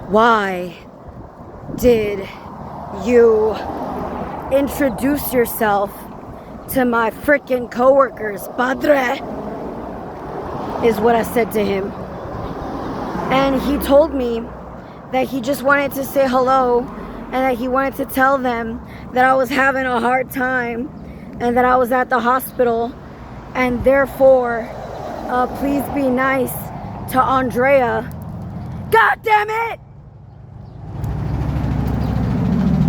Why did you introduce yourself to my freaking coworkers, padre? Is what I said to him. And he told me that he just wanted to say hello and that he wanted to tell them that I was having a hard time and that I was at the hospital, and therefore please be nice to Andrea. God damn it!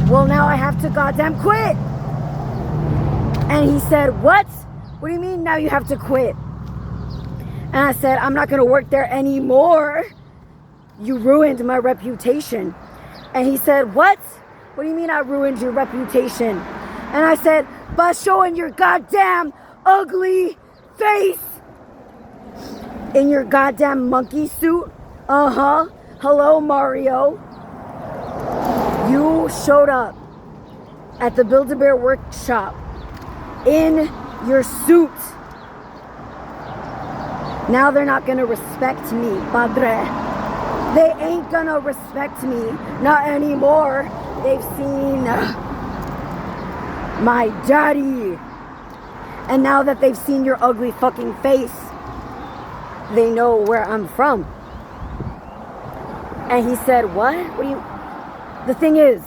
Well, now I have to goddamn quit. And he said, what? What do you mean now you have to quit? And I said, I'm not going to work there anymore. You ruined my reputation. And he said, what? What do you mean I ruined your reputation? And I said, by showing your goddamn ugly face in your goddamn monkey suit. Hello, Mario. You showed up at the Build-A-Bear workshop in your suit. Now they're not gonna respect me, padre. They ain't gonna respect me, not anymore. They've seen my daddy. And now that they've seen your ugly fucking face, they know where I'm from. And he said, what? What do you... The thing is,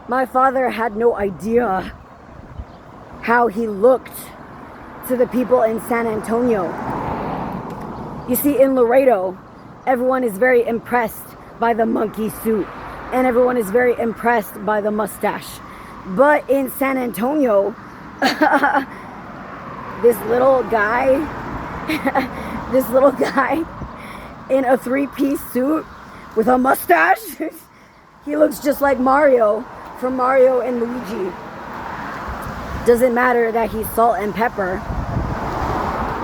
my father had no idea how he looked to the people in San Antonio. You see, in Laredo, everyone is very impressed by the monkey suit, and everyone is very impressed by the mustache. But in San Antonio, this little guy in a three-piece suit with a mustache, he looks just like Mario from Mario and Luigi. Doesn't matter that he's salt and pepper.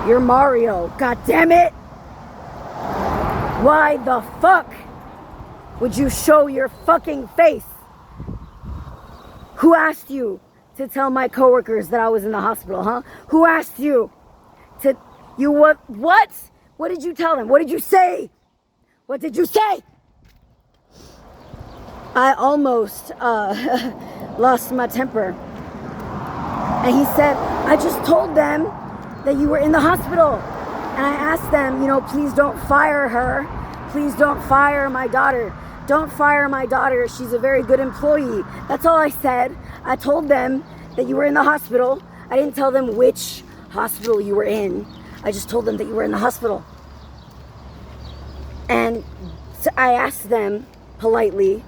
You're Mario. God damn it! Why the fuck would you show your fucking face? Who asked you to tell my coworkers that I was in the hospital, huh? Who asked you to... You what? What? What did you tell them? What did you say? What did you say? I almost lost my temper. And he said, I just told them that you were in the hospital. And I asked them, please don't fire her. Please don't fire my daughter. Don't fire my daughter. She's a very good employee. That's all I said. I told them that you were in the hospital. I didn't tell them which hospital you were in. I just told them that you were in the hospital. And so I asked them politely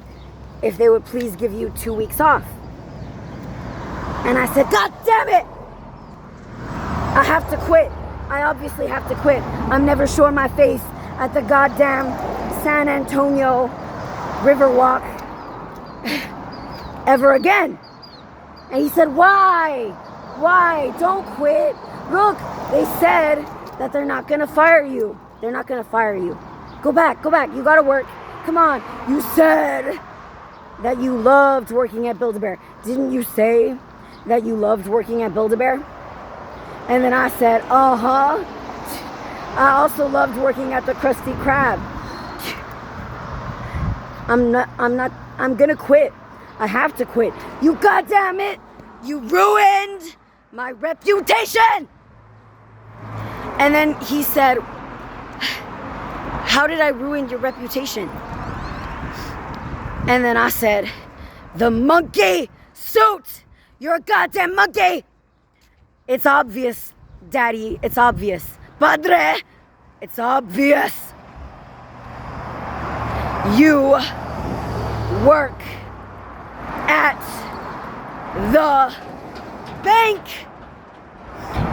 if they would please give you 2 weeks off. And I said, God damn it! I have to quit. I obviously have to quit. I'm never showing my face at the goddamn San Antonio Riverwalk ever again. And he said, why? Why? Don't quit. Look, they said that they're not gonna fire you. They're not gonna fire you. Go back. You gotta work. Come on. You said that you loved working at Build-A-Bear. Didn't you say that you loved working at Build-A-Bear? And then I said, I also loved working at the Krusty Krab. I'm gonna quit. I have to quit. You goddamn it! You ruined my reputation! And then he said, how did I ruin your reputation? And then I said, the monkey suit! You're a goddamn monkey! It's obvious, Daddy. It's obvious. Padre! It's obvious. You work at the bank.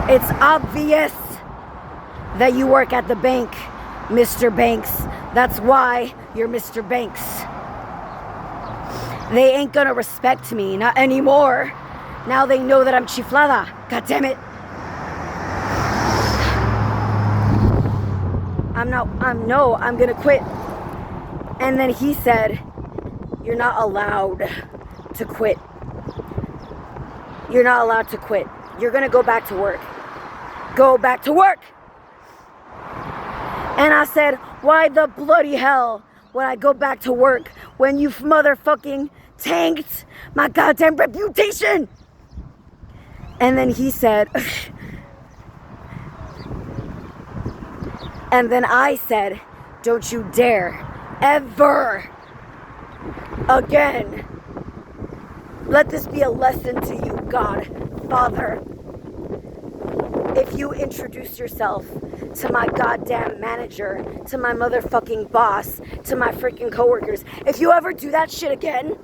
It's obvious that you work at the bank, Mr. Banks. That's why you're Mr. Banks. They ain't gonna respect me, not anymore. Now they know that I'm chiflada. God damn it. I'm gonna quit. And then he said, you're not allowed to quit. You're not allowed to quit. You're gonna go back to work. Go back to work. And I said, why the bloody hell when I go back to work when you've motherfucking tanked my goddamn reputation. And then he said, and then I said, don't you dare ever again. Let this be a lesson to you, God, Father. If you introduce yourself to my goddamn manager, to my motherfucking boss, to my freaking coworkers, if you ever do that shit again,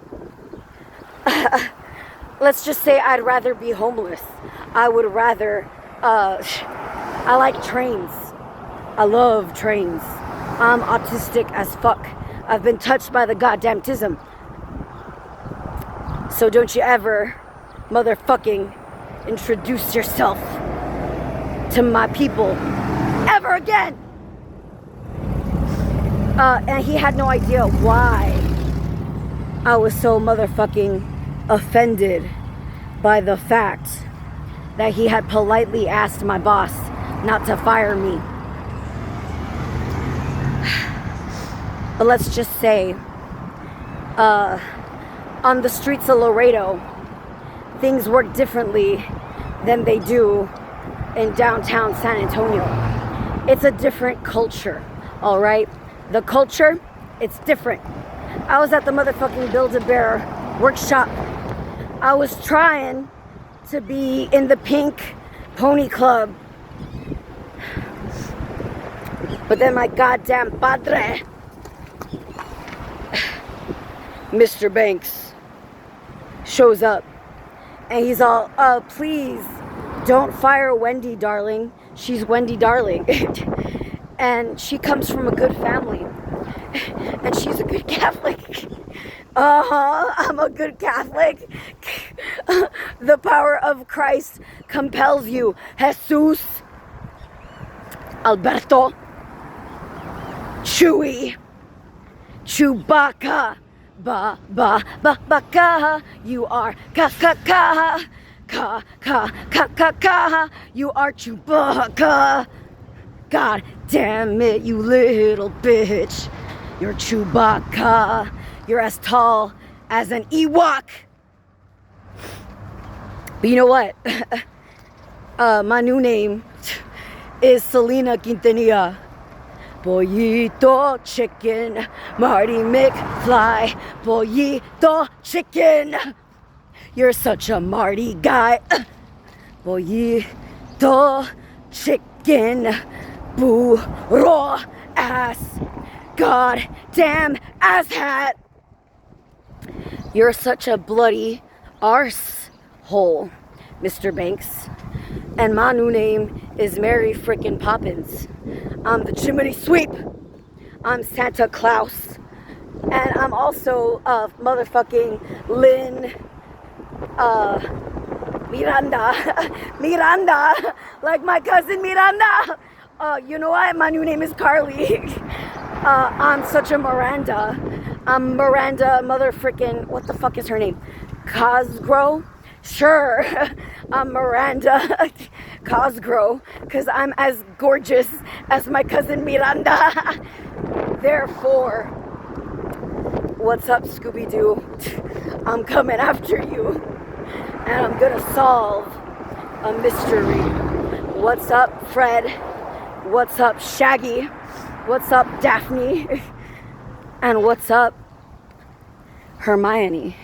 let's just say I'd rather be homeless. I would rather, I like trains. I love trains. I'm autistic as fuck. I've been touched by the goddamn tism. So don't you ever motherfucking introduce yourself to my people ever again. And he had no idea why I was so motherfucking offended by the fact that he had politely asked my boss not to fire me. But let's just say, on the streets of Laredo, things work differently than they do in downtown San Antonio. It's a different culture, all right? The culture, it's different. I was at the motherfucking Build-A-Bear workshop. I was trying to be in the Pink Pony Club. But then my goddamn padre, Mr. Banks, shows up. And he's all, please don't fire Wendy, darling. She's Wendy Darling. And she comes from a good family. And she's a good Catholic. I'm a good Catholic. The power of Christ compels you. Jesus, Alberto, Chewy, Chewbacca, ba, you are ka, you are Chewbacca. God damn it, you little bitch. You're Chewbacca. You're as tall as an Ewok. But you know what? My new name is Selena Quintanilla. Pollito chicken, Marty McFly, Pollito chicken. You're such a Marty guy. Pollito chicken, burro ass, goddamn ass hat. You're such a bloody arse hole, Mr. Banks. And my new name is Mary frickin' Poppins. I'm the chimney sweep. I'm Santa Claus. And I'm also motherfucking Lynn Miranda. Like my cousin Miranda. You know what? My new name is Carly. I'm such a Miranda. I'm Miranda motherfucking, what the fuck is her name? Cosgrove? Sure, I'm Miranda Cosgrove, because I'm as gorgeous as my cousin Miranda. Therefore, what's up, Scooby-Doo? I'm coming after you, and I'm gonna solve a mystery. What's up, Fred? What's up, Shaggy? What's up, Daphne? And what's up, Hermione?